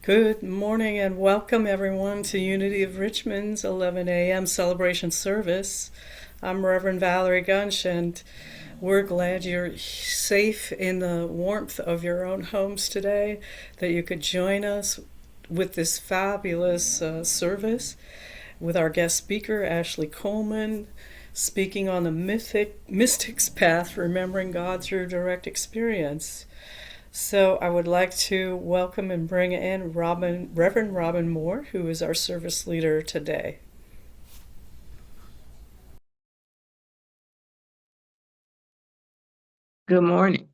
Good morning and welcome everyone to Unity of Richmond's 11 a.m. celebration service. I'm Reverend Valerie Gunsch, and we're glad you're safe in the warmth of your own homes today, that you could join us with this fabulous service with our guest speaker, Ashley Coleman, speaking on the mystic's path, remembering God through direct experience. So I would like to welcome and bring in Reverend Robin Moore, who is our service leader today. Good morning.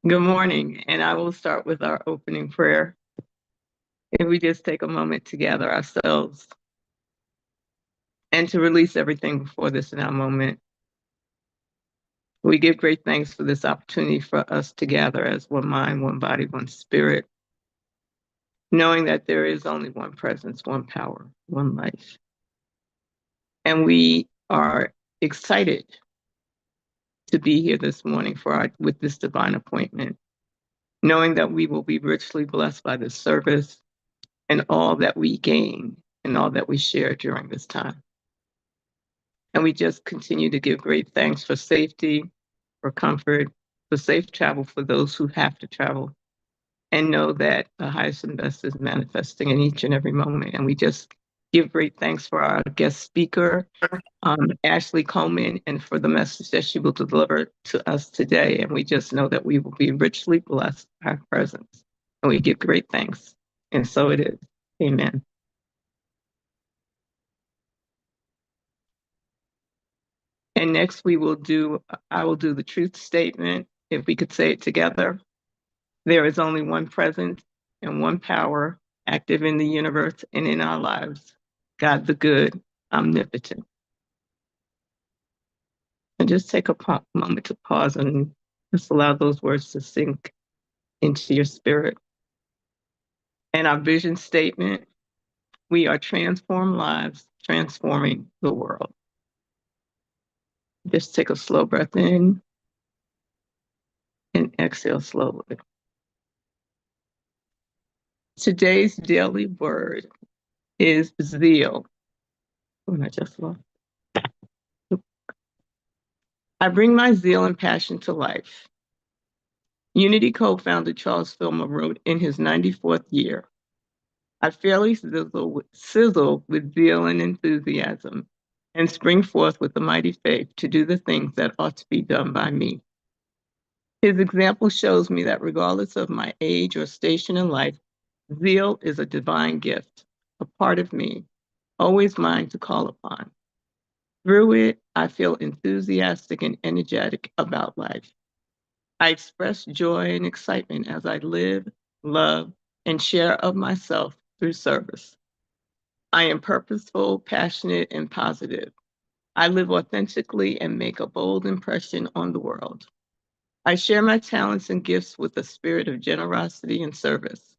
Good morning. And I will start with our opening prayer. If we just take a moment to gather ourselves and to release everything before this now moment. We give great thanks for this opportunity for us to gather as one mind, one body, one spirit, knowing that there is only one presence, one power, one life. And we are excited to be here this morning with this divine appointment, knowing that we will be richly blessed by this service and all that we gain and all that we share during this time. And we just continue to give great thanks for safety, for comfort, for safe travel for those who have to travel, and know that the highest and best is manifesting in each and every moment. And we just give great thanks for our guest speaker, Ashley Coleman, and for the message that she will deliver to us today. And we just know that we will be richly blessed by her presence. And we give great thanks. And so it is. Amen. And next I will do the truth statement. If we could say it together. There is only one presence and one power active in the universe and in our lives. God the good, omnipotent. And just take a moment to pause and just allow those words to sink into your spirit. And our vision statement, we are transformed lives, transforming the world. Just take a slow breath in and exhale slowly. Today's daily word is zeal. I just lost. I bring my zeal and passion to life. Unity co-founder Charles Filmer wrote in his 94th year, I fairly sizzle with zeal and enthusiasm and spring forth with a mighty faith to do the things that ought to be done by me. His example shows me that regardless of my age or station in life, zeal is a divine gift, a part of me, always mine to call upon. Through it, I feel enthusiastic and energetic about life. I express joy and excitement as I live, love, and share of myself through service. I am purposeful, passionate, and positive. I live authentically and make a bold impression on the world. I share my talents and gifts with a spirit of generosity and service.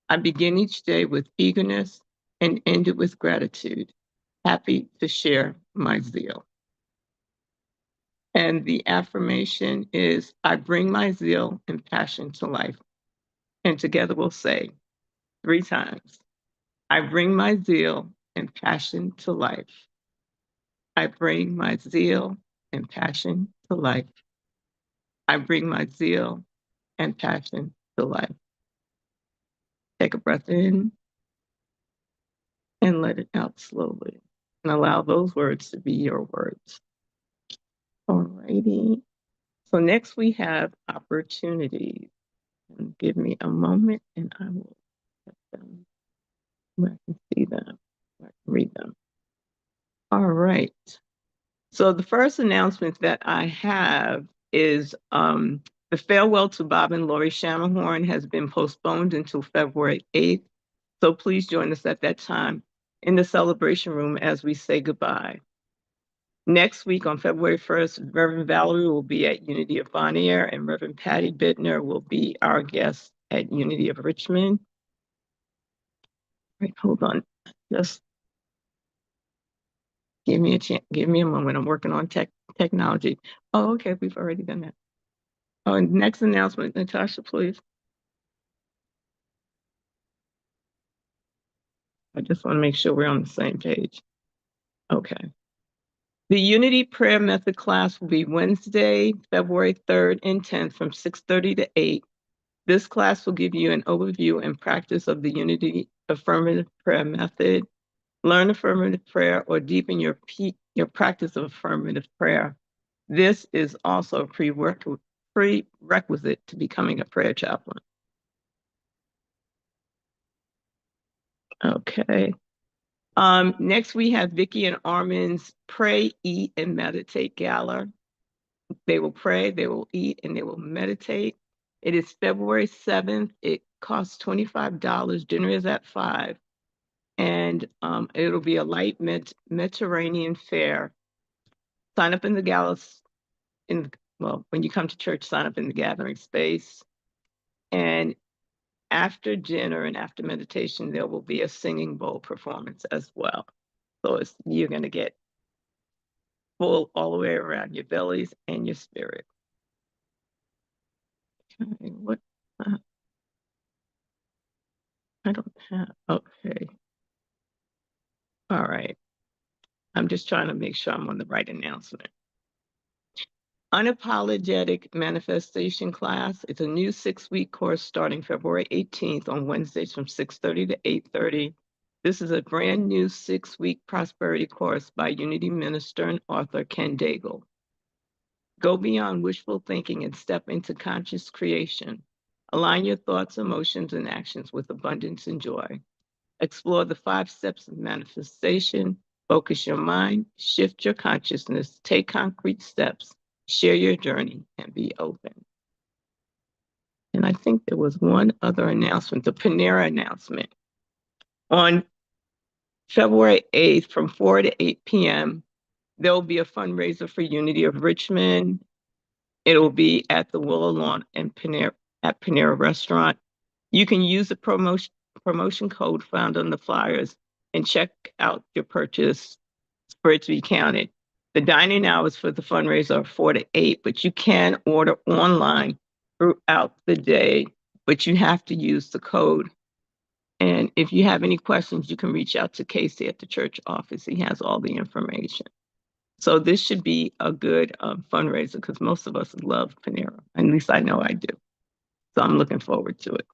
I begin each day with eagerness and end it with gratitude, happy to share my zeal. And the affirmation is, I bring my zeal and passion to life. And together we'll say 3 times, I bring my zeal and passion to life. I bring my zeal and passion to life. I bring my zeal and passion to life. Take a breath in and let it out slowly. And allow those words to be your words. All righty. So next we have opportunities. And give me a moment and I will get them where I can see them, where I can read them. All right. So the first announcement that I have is the farewell to Bob and Lori Shamahorn has been postponed until February 8th. So please join us at that time in the celebration room as we say goodbye. Next week on February 1st, Reverend Valerie will be at Unity of Bon Air and Reverend Patty Bittner will be our guest at Unity of Richmond. Wait, hold on. Just give me a chance. Give me a moment. I'm working on technology. Oh, okay. We've already done that. Oh, next announcement, Natasha, please. I just want to make sure we're on the same page. Okay. The Unity Prayer Method class will be Wednesday, February 3rd and 10th from 6:30 to 8. This class will give you an overview and practice of the Unity Affirmative Prayer Method, learn affirmative prayer, or deepen your practice of affirmative prayer. This is also a prerequisite to becoming a prayer chaplain. Okay. Next, we have Vicki and Armin's Pray, Eat, and Meditate Gala. They will pray, they will eat, and they will meditate. It is February 7th. It costs $25. Dinner is at 5. And it'll be a light Mediterranean fare. Sign up in the gala when you come to church, sign up in the gathering space. And after dinner and after meditation, there will be a singing bowl performance as well. So you're going to get full all the way around your bellies and your spirit. Okay, what? I don't have, okay. All right. I'm just trying to make sure I'm on the right announcement. Unapologetic Manifestation class. It's a new 6-week course starting February 18th on Wednesdays from 6:30 to 8:30. This is a brand new 6-week prosperity course by Unity minister and author Ken Daigle. Go beyond wishful thinking and step into conscious creation. Align your thoughts, emotions, and actions with abundance and joy. Explore the 5 steps of manifestation. Focus your mind, shift your consciousness, take concrete steps, share your journey, and be open. And I think there was one other announcement, the Panera announcement. On February 8th from 4 to 8 p.m., there will be a fundraiser for Unity of Richmond. It will be at the Willow Lawn and Panera Restaurant. You can use the promotion code found on the flyers and check out your purchase for it to be counted. The dining hours for the fundraiser are 4 to 8, but you can order online throughout the day, but you have to use the code. And if you have any questions, you can reach out to Casey at the church office. He has all the information. So this should be a good fundraiser because most of us love Panera. At least I know I do. So I'm looking forward to it.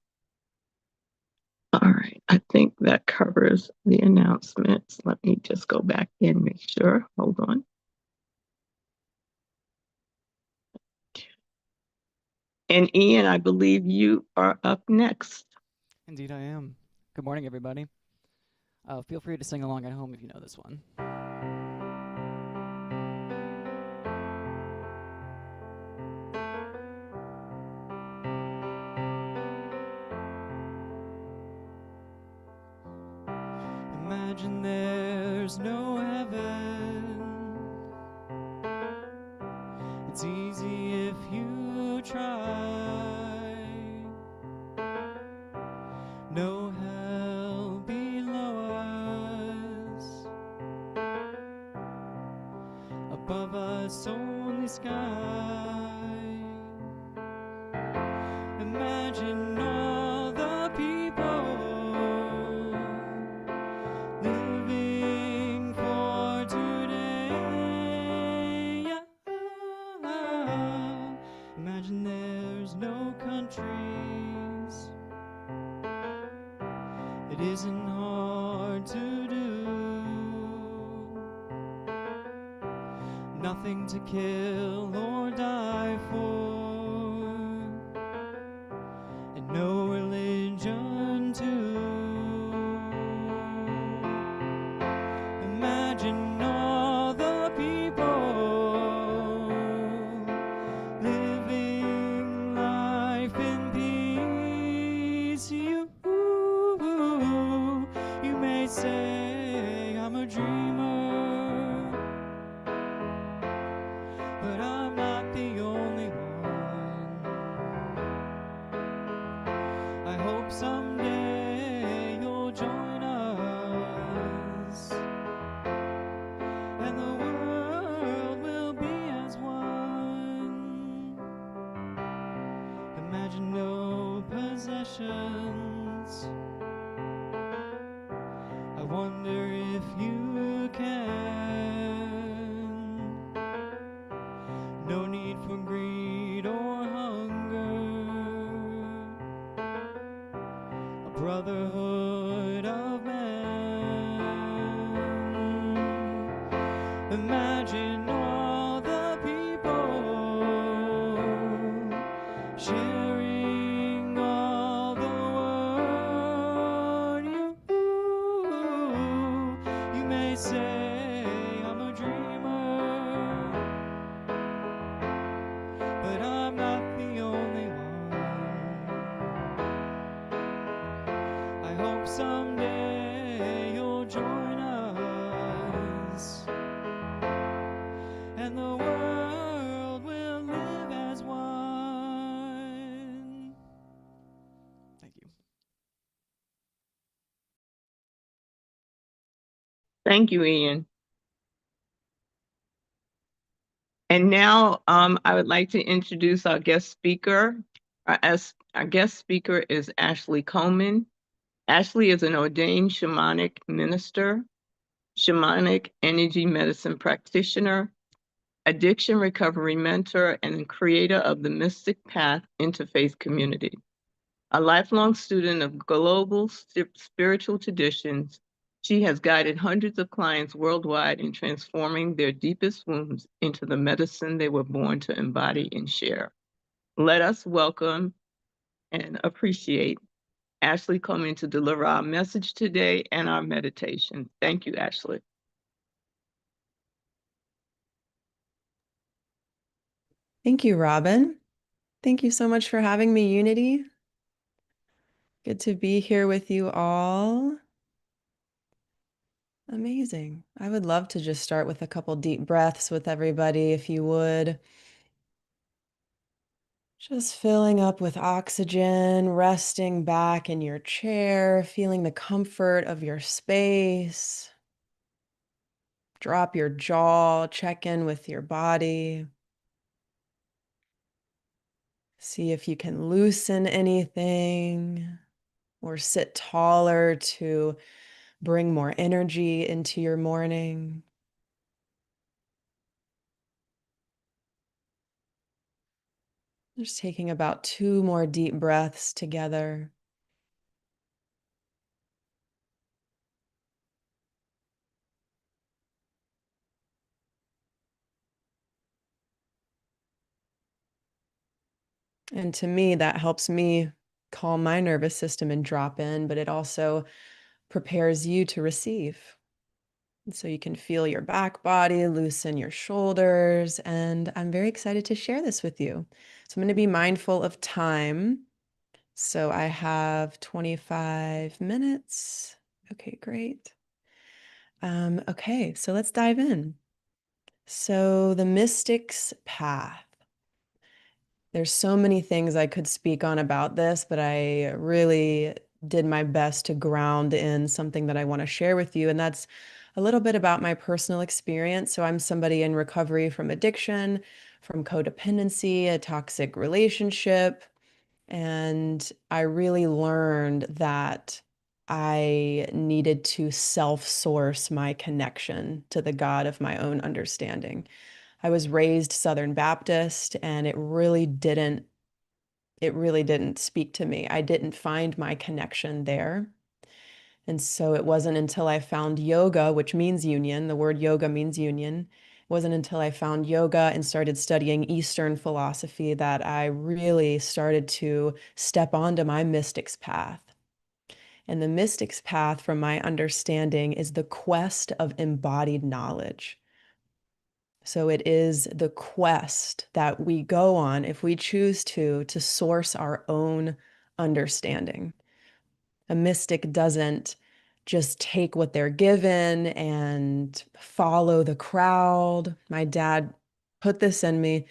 All right, I think that covers the announcements. Let me just go back and make sure. Hold on. And Ian, I believe you are up next. Indeed I am. Good morning, everybody. Feel free to sing along at home if you know this one. Imagine there's no heaven. It's easy if you try. No hell below us. Above us only sky. Imagine all the people living for today. Imagine there's no countries. It isn't hard to do. Nothing to kill or die for, and no religion too. Imagine all the people living life in peace. You may say I'm a dreamer, but I'm not the only one. I hope someday you'll join us, and the world will be as one. Imagine no possessions. I wonder if you can. No need for greed or hunger. A brotherhood of man. Imagine all the people sharing all the world. You may say I'm a dreamer, but I'm not the only one. I hope someday you'll join us, and the world will live as one. Thank you. Thank you, Ian. And now I would like to introduce our guest speaker. Our guest speaker is Ashley Coleman. Ashley is an ordained shamanic minister, shamanic energy medicine practitioner, addiction recovery mentor, and creator of the Mystic Path interfaith community. A lifelong student of global spiritual traditions, she has guided hundreds of clients worldwide in transforming their deepest wounds into the medicine they were born to embody and share. Let us welcome and appreciate Ashley coming to deliver our message today and our meditation. Thank you, Ashley. Thank you, Robin. Thank you so much for having me, Unity. Good to be here with you all. Amazing. I would love to just start with a couple deep breaths with everybody, if you would. Just filling up with oxygen, resting back in your chair, feeling the comfort of your space. Drop your jaw, check in with your body. See if you can loosen anything or sit taller to bring more energy into your morning. Just taking about 2 more deep breaths together. And to me, that helps me calm my nervous system and drop in, but it also prepares you to receive. And so you can feel your back body, loosen your shoulders, and I'm very excited to share this with you. So I'm going to be mindful of time. So I have 25 minutes. Okay, great. Okay, so let's dive in. So the Mystic's Path. There's so many things I could speak on about this, but I really did my best to ground in something that I want to share with you. And that's a little bit about my personal experience. So I'm somebody in recovery from addiction, from codependency, a toxic relationship. And I really learned that I needed to self-source my connection to the God of my own understanding. I was raised Southern Baptist, and it really didn't speak to me. I didn't find my connection there. And so it wasn't until I found yoga, which means union, the word yoga means union. It wasn't until I found yoga and started studying Eastern philosophy that I really started to step onto my mystic's path. And the mystic's path, from my understanding, is the quest of embodied knowledge. So it is the quest that we go on, if we choose to source our own understanding. A mystic doesn't just take what they're given and follow the crowd. My dad put this in me.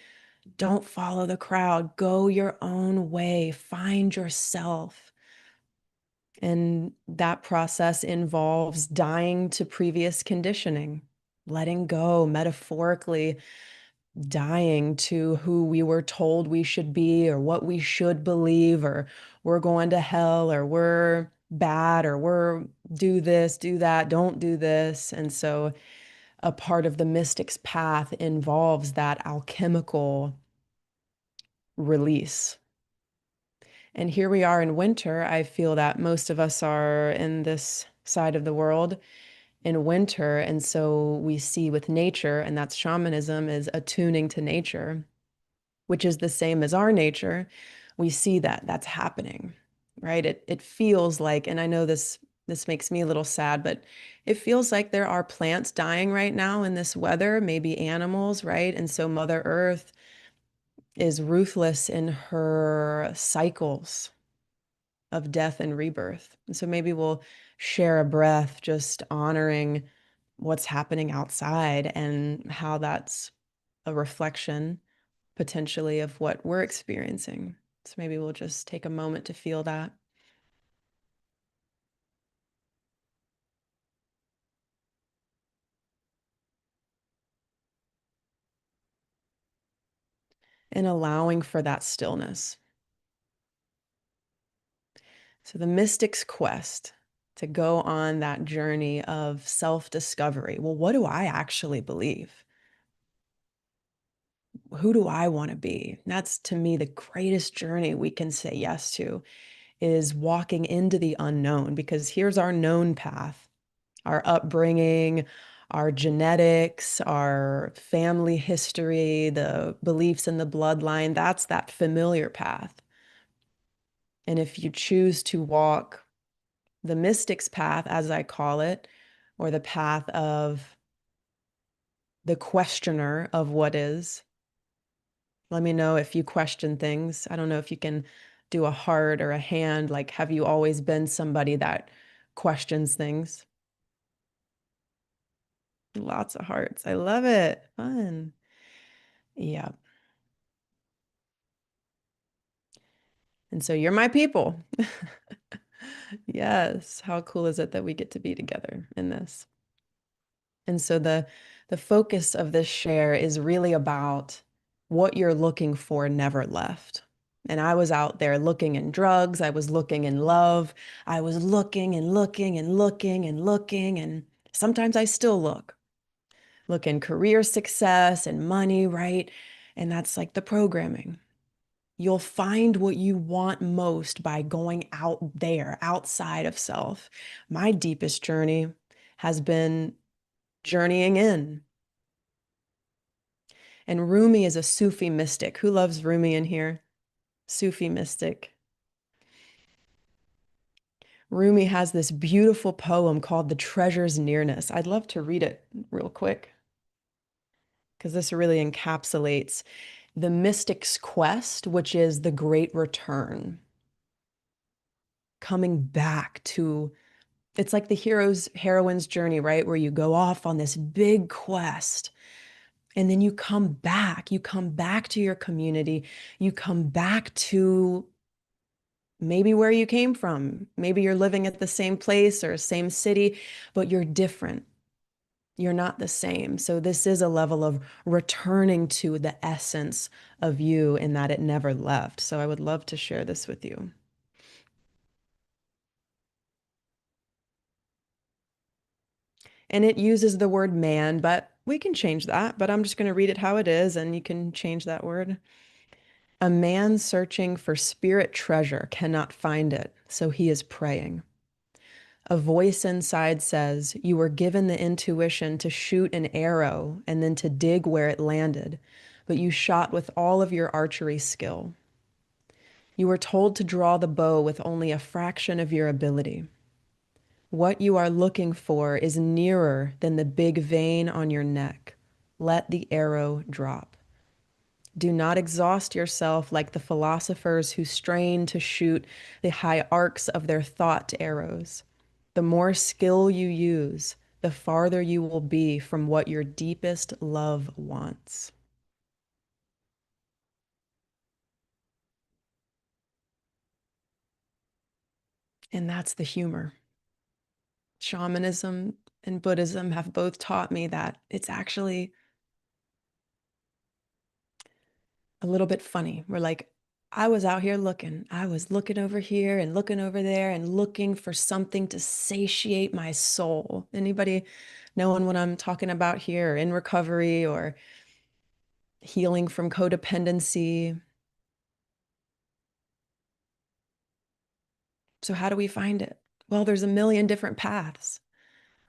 Don't follow the crowd. Go your own way. Find yourself. And that process involves dying to previous conditioning, letting go, metaphorically, dying to who we were told we should be or what we should believe, or we're going to hell, or we're bad, or we're do this, do that, don't do this. And so a part of the mystic's path involves that alchemical release. And here we are in winter. I feel that most of us are in this side of the world in winter. And so we see with nature, and that's shamanism, is attuning to nature, which is the same as our nature. We see that that's happening, right? It feels like, and I know this makes me a little sad, but it feels like there are plants dying right now in this weather, maybe animals, right? And so Mother Earth is ruthless in her cycles of death and rebirth. And so maybe we'll share a breath, just honoring what's happening outside and how that's a reflection potentially of what we're experiencing. So maybe we'll just take a moment to feel that. And allowing for that stillness. So the mystic's quest to go on that journey of self-discovery. Well, what do I actually believe? Who do I want to be? That's, to me, the greatest journey we can say yes to, is walking into the unknown, because here's our known path, our upbringing, our genetics, our family history, the beliefs in the bloodline. That's that familiar path. And if you choose to walk the mystic's path, as I call it, or the path of the questioner of what is, let me know if you question things. I don't know if you can do a heart or a hand, like, have you always been somebody that questions things? Lots of hearts. I love it. Fun. Yeah. And so you're my people. Yes. How cool is it that we get to be together in this? And so the focus of this share is really about what you're looking for never left. And I was out there looking in drugs, I was looking in love, I was looking and looking and looking and looking, and sometimes I still look in career success and money, right? And that's like the programming. You'll find what you want most by going out there, outside of self. My deepest journey has been journeying in. And Rumi is a Sufi mystic. Who loves Rumi in here? Sufi mystic. Rumi has this beautiful poem called The Treasure's Nearness. I'd love to read it real quick, because this really encapsulates the mystic's quest, which is the great return. Coming back to, it's like the heroine's journey, right? Where you go off on this big quest and then you come back to your community, you come back to maybe where you came from. Maybe you're living at the same place or same city, but you're different. You're not the same. So this is a level of returning to the essence of you, in that it never left. So I would love to share this with you. And it uses the word man, but we can change that. But I'm just going to read it how it is, and you can change that word. A man searching for spirit treasure cannot find it, so he is praying. A voice inside says, you were given the intuition to shoot an arrow and then to dig where it landed, but you shot with all of your archery skill. You were told to draw the bow with only a fraction of your ability. What you are looking for is nearer than the big vein on your neck. Let the arrow drop. Do not exhaust yourself like the philosophers who strain to shoot the high arcs of their thought arrows. The more skill you use, the farther you will be from what your deepest love wants. And that's the humor. Shamanism and Buddhism have both taught me that it's actually a little bit funny. We're like, I was out here looking. I was looking over here and looking over there and looking for something to satiate my soul. Anybody knowing what I'm talking about here, or in recovery or healing from codependency? So how do we find it? Well, there's a million different paths,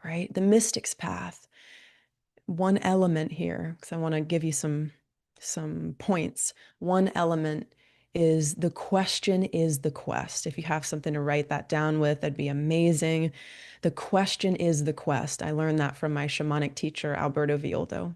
right? The mystic's path. One element here, because I want to give you some points. One element is the question is the quest. If you have something to write that down with, that'd be amazing. The question is the quest. I learned that from my shamanic teacher, Alberto Villoldo.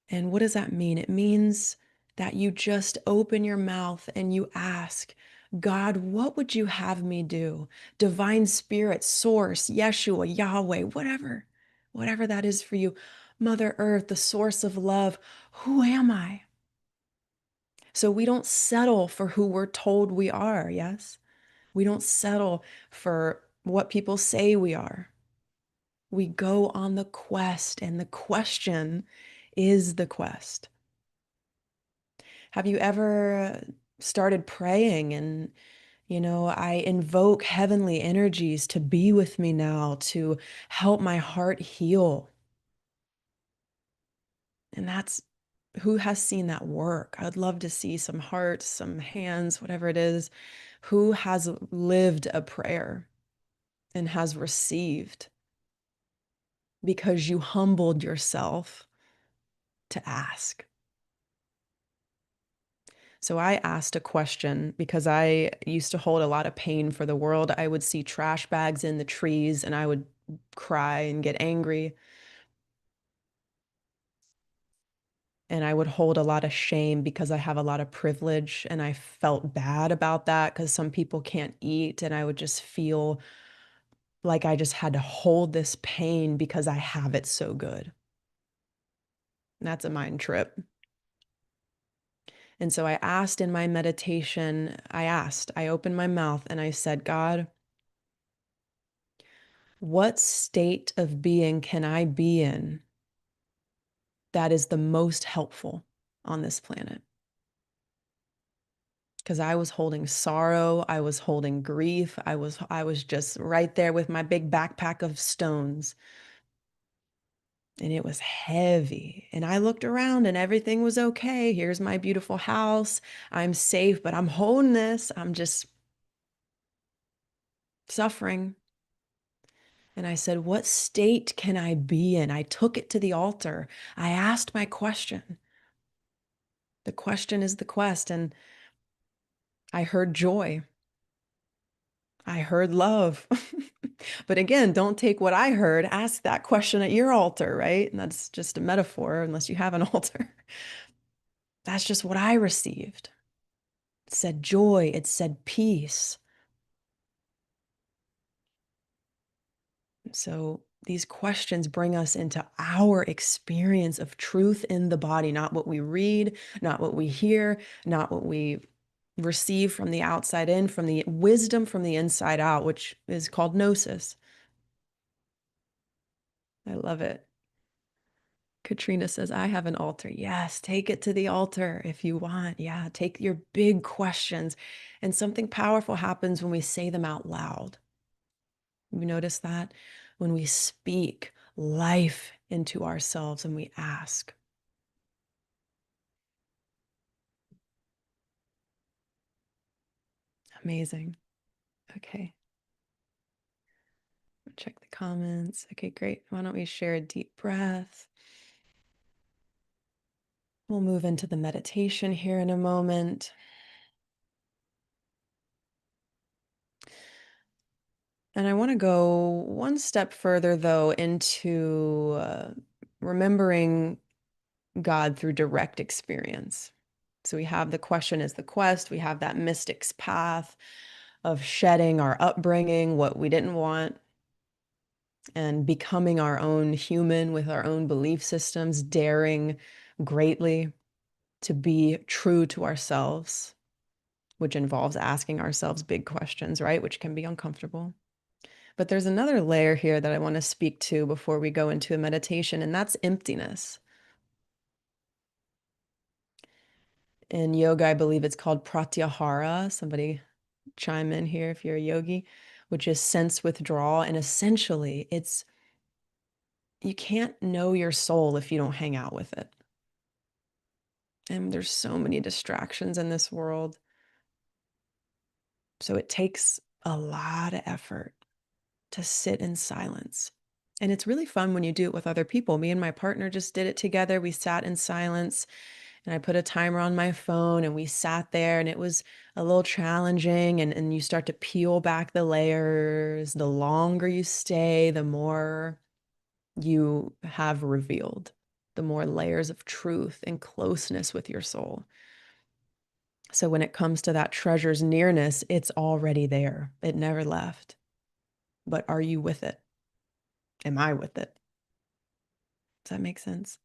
And what does that mean? It means that you just open your mouth and you ask, God, what would you have me do? Divine Spirit, Source, Yeshua, Yahweh, whatever that is for you. Mother Earth, the source of love, who am I? So we don't settle for who we're told we are, yes? We don't settle for what people say we are. We go on the quest, and the question is the quest. Have you ever started praying and, I invoke heavenly energies to be with me now, to help my heart heal? And that's who has seen that work. I'd love to see some hearts, some hands, whatever it is. Who has lived a prayer and has received because you humbled yourself to ask? So I asked a question because I used to hold a lot of pain for the world. I would see trash bags in the trees and I would cry and get angry. And I would hold a lot of shame because I have a lot of privilege, and I felt bad about that because some people can't eat, and I would just feel like I just had to hold this pain because I have it so good. And that's a mind trip. And so I asked in my meditation, I opened my mouth and I said, God, what state of being can I be in that is the most helpful on this planet? Because I was holding sorrow, I was holding grief, I was just right there with my big backpack of stones. And it was heavy. And I looked around and everything was okay. Here's my beautiful house. I'm safe, but I'm holding this. I'm just suffering. And I said, what state can I be in? I took it to the altar. I asked my question. The question is the quest. And I heard joy. I heard love. But again, don't take what I heard. Ask that question at your altar, right? And that's just a metaphor, unless you have an altar. That's just what I received. It said joy. It said peace. So these questions bring us into our experience of truth in the body, not what we read, not what we hear, not what we receive from the outside in, from the wisdom from the inside out, which is called gnosis. I love it. Katrina says, I have an altar. Yes, take it to the altar if you want. Yeah, take your big questions. And something powerful happens when we say them out loud. You notice that? When we speak life into ourselves and we ask. Amazing. Okay. Check the comments. Okay, great. Why don't we share a deep breath? We'll move into the meditation here in a moment. And I want to go one step further, though, into remembering God through direct experience. So we have the question is the quest. We have that mystic's path of shedding our upbringing, what we didn't want, and becoming our own human with our own belief systems, daring greatly to be true to ourselves, which involves asking ourselves big questions, right? Which can be uncomfortable. But there's another layer here that I want to speak to before we go into a meditation, and that's emptiness. In yoga, I believe it's called pratyahara. Somebody chime in here if you're a yogi, which is sense withdrawal. And essentially, it's you can't know your soul if you don't hang out with it. And there's so many distractions in this world. So it takes a lot of effort to sit in silence. And it's really fun when you do it with other people. Me and my partner just did it together. We sat in silence and I put a timer on my phone and we sat there, and it was a little challenging. And you start to peel back the layers. The longer you stay, the more you have revealed, the more layers of truth and closeness with your soul. So when it comes to that treasure's nearness, it's already there. It never left. But are you with it? Am I with it? Does that make sense?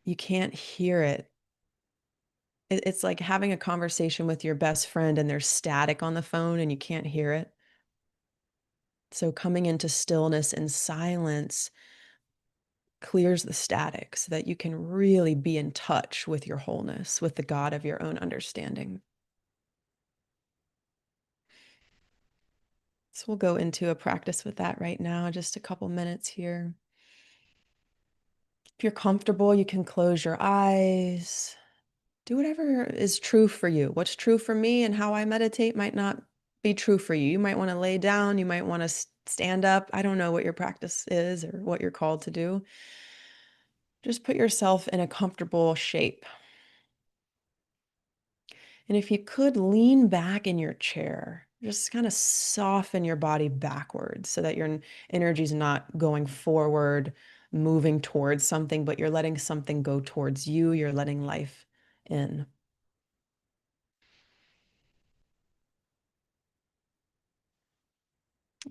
You can't hear it. It's like having a conversation with your best friend and there's static on the phone and you can't hear it. So coming into stillness and silence clears the static so that you can really be in touch with your wholeness, with the God of your own understanding. So we'll go into a practice with that right now, just a couple minutes here. If you're comfortable, you can close your eyes. Do whatever is true for you. What's true for me and how I meditate might not be true for you. You might want to lay down, you might want to stand up. I don't know what your practice is or what you're called to do. Just put yourself in a comfortable shape. And if you could lean back in your chair, just kind of soften your body backwards so that your energy is not going forward, moving towards something, but you're letting something go towards you. You're letting life in.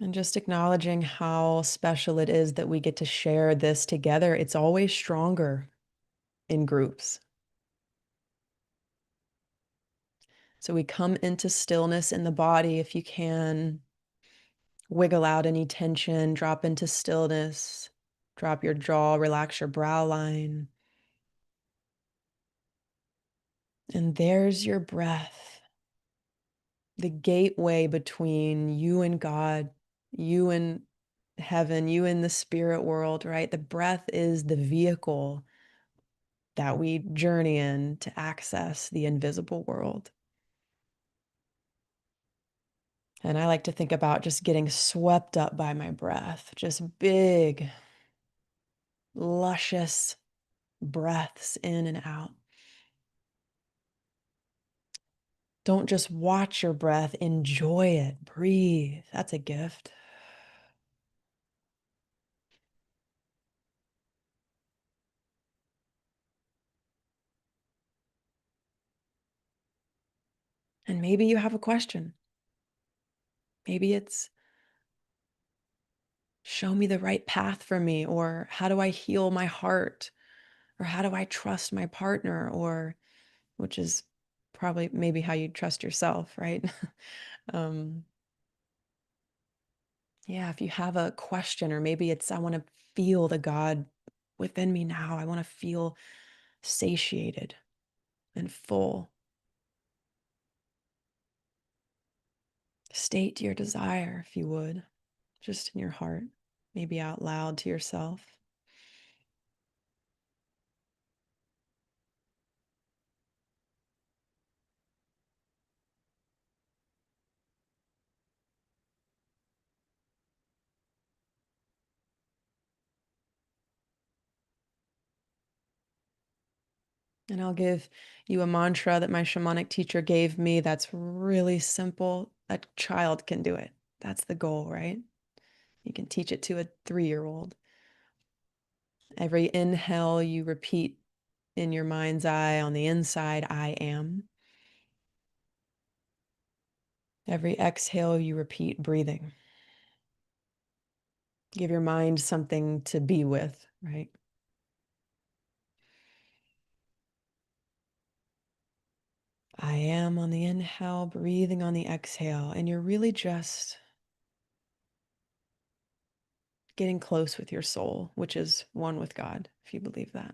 And just acknowledging how special it is that we get to share this together. It's always stronger in groups. So we come into stillness in the body. If you can, wiggle out any tension, drop into stillness, drop your jaw, relax your brow line. And there's your breath, the gateway between you and God, you and heaven, you and the spirit world, right? The breath is the vehicle that we journey in to access the invisible world. And I like to think about just getting swept up by my breath, just big, luscious breaths in and out. Don't just watch your breath, enjoy it, breathe. That's a gift. And maybe you have a question. Maybe it's, show me the right path for me, or how do I heal my heart, or how do I trust my partner, or which is probably maybe how you trust yourself, right? um, yeah, if you have a question, or maybe it's, I want to feel the God within me now. I want to feel satiated and full. State your desire, if you would, just in your heart, maybe out loud to yourself. And I'll give you a mantra that my shamanic teacher gave me that's really simple. A child can do it. That's the goal, right? You can teach it to a 3-year-old. Every inhale you repeat in your mind's eye on the inside, I am. Every exhale you repeat breathing. Give your mind something to be with, right? I am on the inhale, breathing on the exhale, and you're really just getting close with your soul, which is one with God, if you believe that.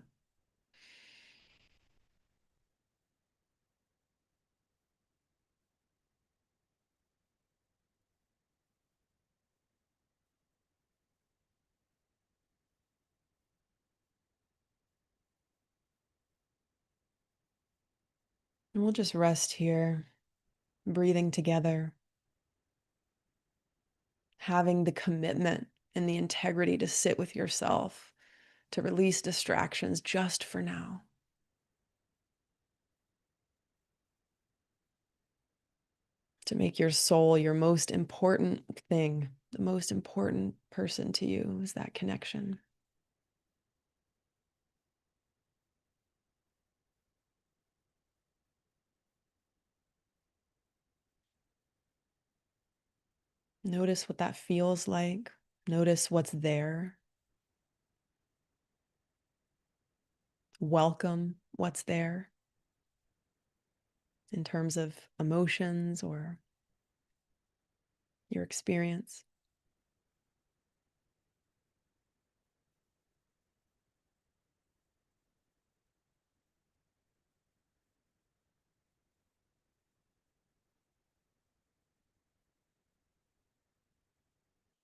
And we'll just rest here, breathing together, having the commitment and the integrity to sit with yourself, to release distractions just for now. To make your soul your most important thing, the most important person to you is that connection. Notice what that feels like. Notice what's there. Welcome what's there in terms of emotions or your experience.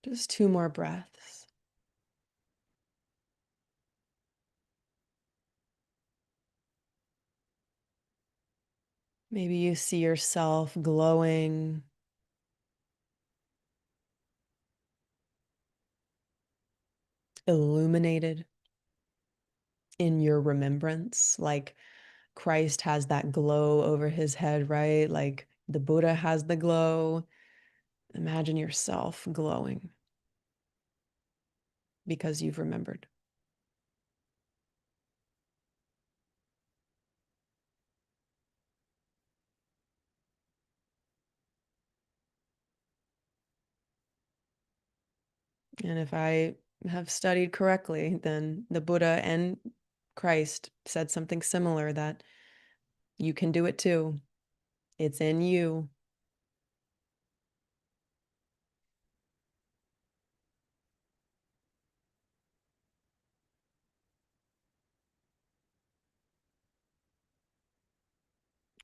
Just 2 more breaths. Maybe you see yourself glowing, illuminated in your remembrance, like Christ has that glow over his head, right? Like the Buddha has the glow. Imagine yourself glowing because you've remembered. And if I have studied correctly, then the Buddha and Christ said something similar, that you can do it too. It's in you.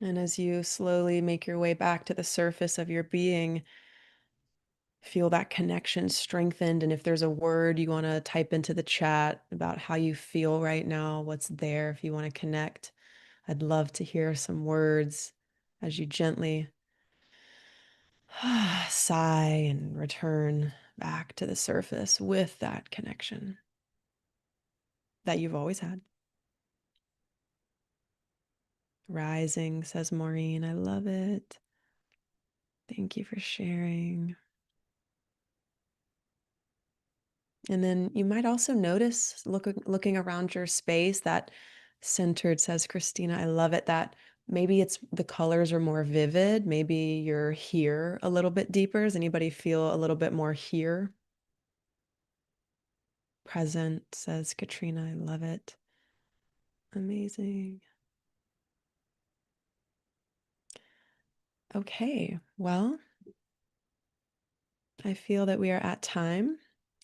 And as you slowly make your way back to the surface of your being, feel that connection strengthened. And if there's a word you want to type into the chat about how you feel right now, what's there, if you want to connect, I'd love to hear some words as you gently sigh and return back to the surface with that connection that you've always had. Rising, says Maureen. I love it. Thank you for sharing. And then you might also notice, looking around your space, that centered, says Christina. I love it, that maybe it's the colors are more vivid. Maybe you're here a little bit deeper. Does anybody feel a little bit more here? Present, says Katrina. I love it. Amazing. Okay, well, I feel that we are at time,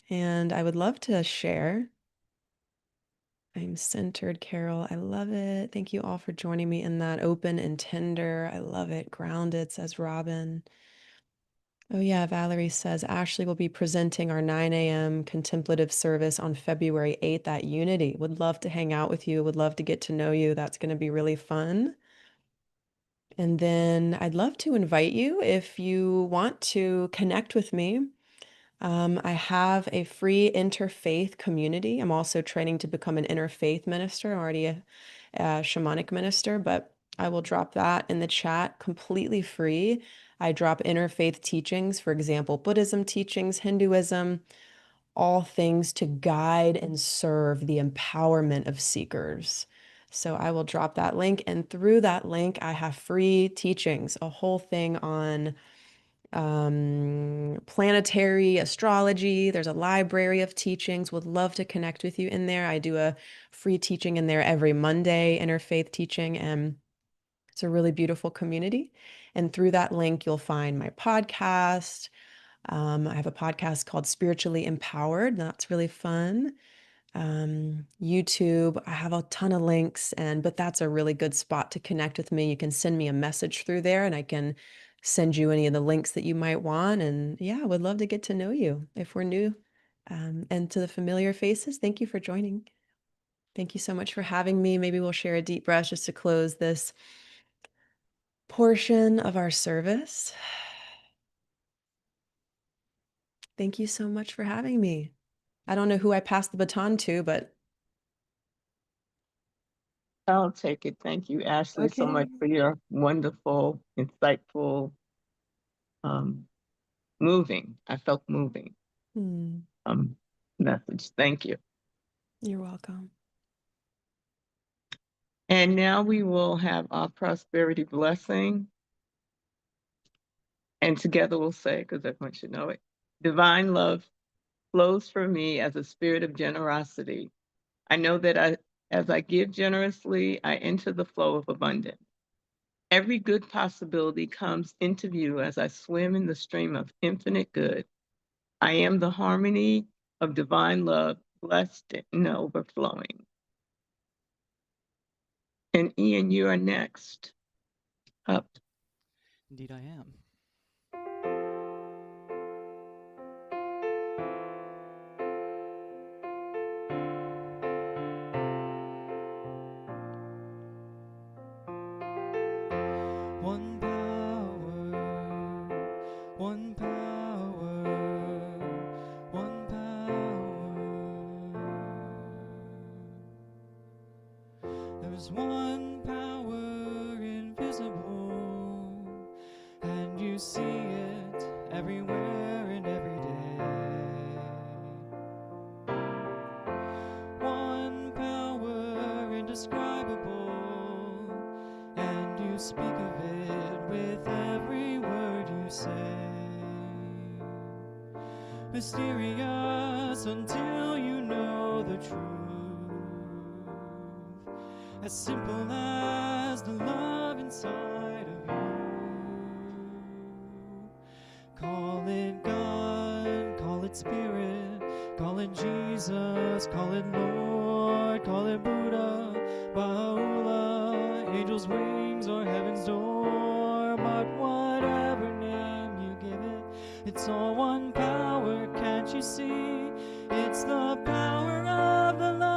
and I would love to share. I'm centered, Carol. I love it. Thank you all for joining me in that. Open and tender. I love it. Grounded, says Robin. Oh, yeah. Valerie says Ashley will be presenting our 9 a.m. contemplative service on February 8th at Unity. Would love to hang out with you. Would love to get to know you. That's going to be really fun. And then I'd love to invite you, if you want to connect with me. I have a free interfaith community. I'm also training to become an interfaith minister. I'm already a shamanic minister, but I will drop that in the chat, completely free. I drop interfaith teachings, for example, Buddhism teachings, Hinduism, all things to guide and serve the empowerment of seekers. So I will drop that link, and through that link, I have free teachings, a whole thing on planetary astrology. There's a library of teachings. Would love to connect with you in there. I do a free teaching in there every Monday, interfaith teaching, and it's a really beautiful community. And through that link, you'll find my podcast, I have a podcast called Spiritually Empowered. That's really fun. YouTube, I have a ton of links, but that's a really good spot to connect with me. You can send me a message through there and I can send you any of the links that you might want. And yeah, I would love to get to know you if we're new. And to the familiar faces, thank you for joining. Thank you so much for having me. Maybe we'll share a deep breath just to close this portion of our service. Thank you so much for having me. I don't know who I passed the baton to, but I'll take it. Thank you, Ashley, so much okay. for your wonderful, insightful, moving. I felt moving Hmm, message. Thank you. you're welcome. And now we will have our prosperity blessing. And together we'll say, because everyone should know it, divine love flows for me as a spirit of generosity. I know that as I give generously, I enter the flow of abundance. Every good possibility comes into view as I swim in the stream of infinite good. I am the harmony of divine love, blessed and overflowing. And Ian, you are next up. Indeed, I am. One power, one power, one power. There's one power invisible, and you see it everywhere and every day. One power indescribable, and you speak of it with every word you say. Mysterious until you know the truth, as simple as the love inside of you. Call it God, call it Spirit, call it Jesus, call it Lord, call it Buddha, Baha'u'llah, angel's wings or heaven's door. But whatever name you give it, it's all one power, can't you see? It's the power of the love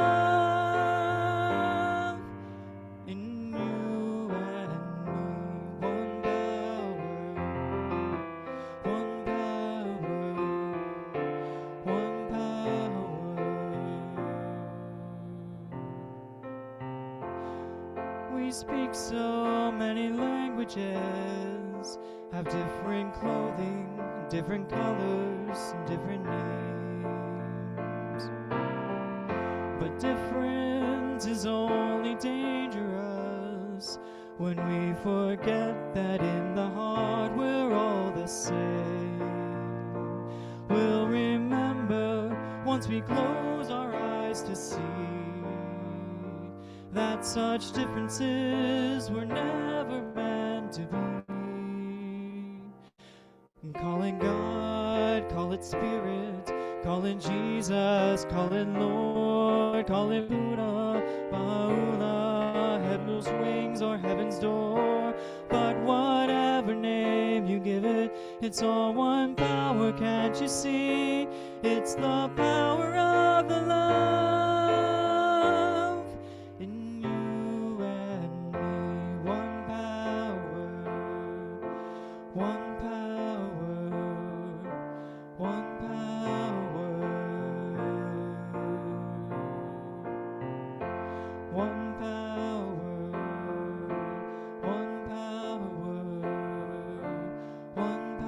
in you and me. One power, one power, one power. We speak so many languages, have different clothing, different colors, different names. But difference is only dangerous when we forget that in the heart we're all the same. We'll remember once we close our eyes to see that such differences were never meant to be. Call it God, call it Spirit, call it Jesus, call it Lord, call it Buddha, Baha'u'llah, heaven's wings or heaven's door. But whatever name you give it, it's all one power, can't you see? It's the power of the love in you and me. One power, one power, one power, one power, one power, one power.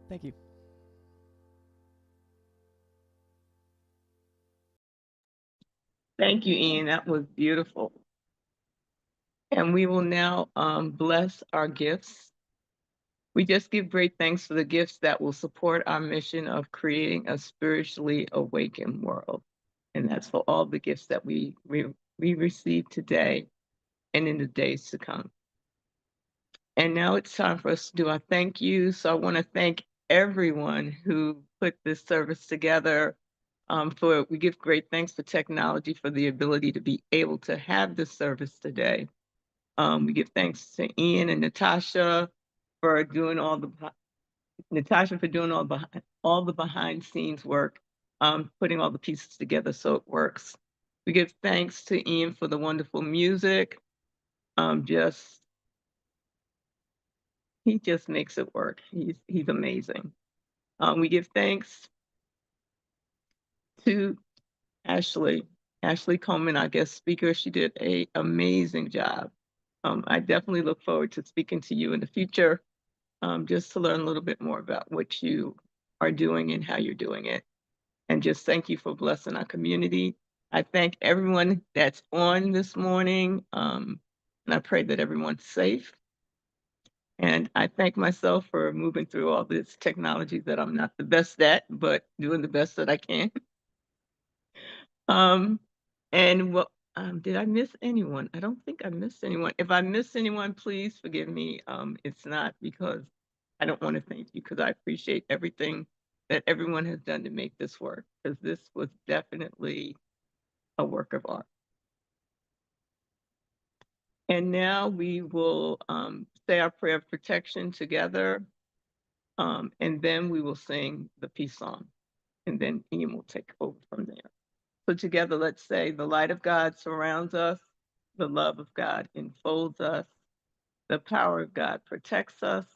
Thank you. Thank you, Ian. That was beautiful. And we will now bless our gifts. We just give great thanks for the gifts that will support our mission of creating a spiritually awakened world. And that's for all the gifts that we received today. and in the days to come. And now it's time for us to do our thank you. So I want to thank everyone who put this service together. We give great thanks for technology for the ability to be able to have this service today. We give thanks to Ian and Natasha for doing all the behind scenes work, putting all the pieces together so it works. We give thanks to Ian for the wonderful music. He just makes it work. He's amazing. We give thanks to Ashley Coleman, our guest speaker. She did an amazing job. I definitely look forward to speaking to you in the future, just to learn a little bit more about what you are doing and how you're doing it. And just thank you for blessing our community. I thank everyone that's on this morning, and I pray that everyone's safe. And I thank myself for moving through all this technology that I'm not the best at, but doing the best that I can. Did I miss anyone? I don't think I missed anyone. If I missed anyone, please forgive me. It's not because I don't want to thank you, because I appreciate everything that everyone has done to make this work, because this was definitely a work of art. And now we will say our prayer of protection together, and then we will sing the peace song, and then Ian will take over from there. So together, let's say, the light of God surrounds us, the love of God enfolds us, the power of God protects us,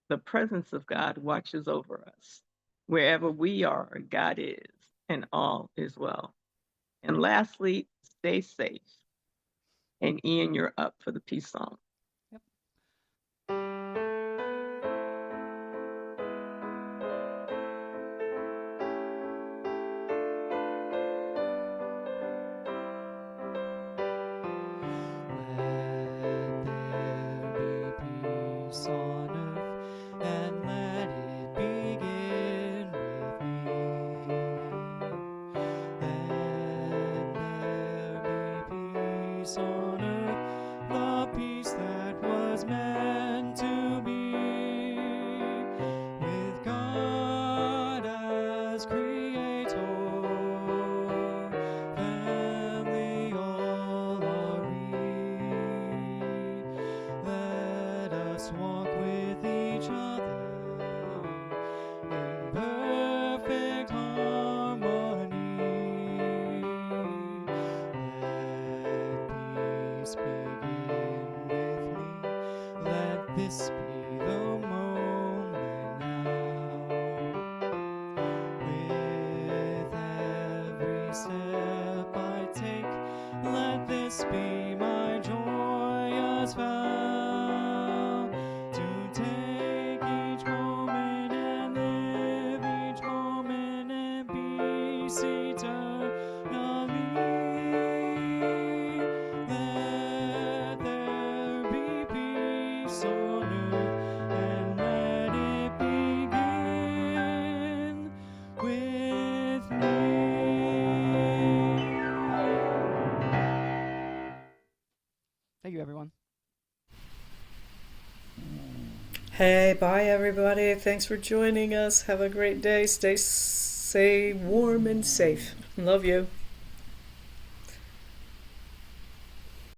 the presence of God watches over us. Wherever we are, God is, and all is well. And lastly, stay safe. And Ian, you're up for the peace song. Yep. Let there be peace on earth, and let it begin with me. Let there be peace on earth, the peace that was meant to be, with God as creator, family all are we. Let us walk with each other in perfect harmony. Let peace begin with me. Let this be the moment now. With every step I take, let this be my joyous vow, to take each moment and live each moment in peace eternally. Let there be peace on earth, and let it begin with me. Thank you, everyone. Hey, bye everybody. Thanks for joining us. Have a great day. Stay warm and safe. Love you.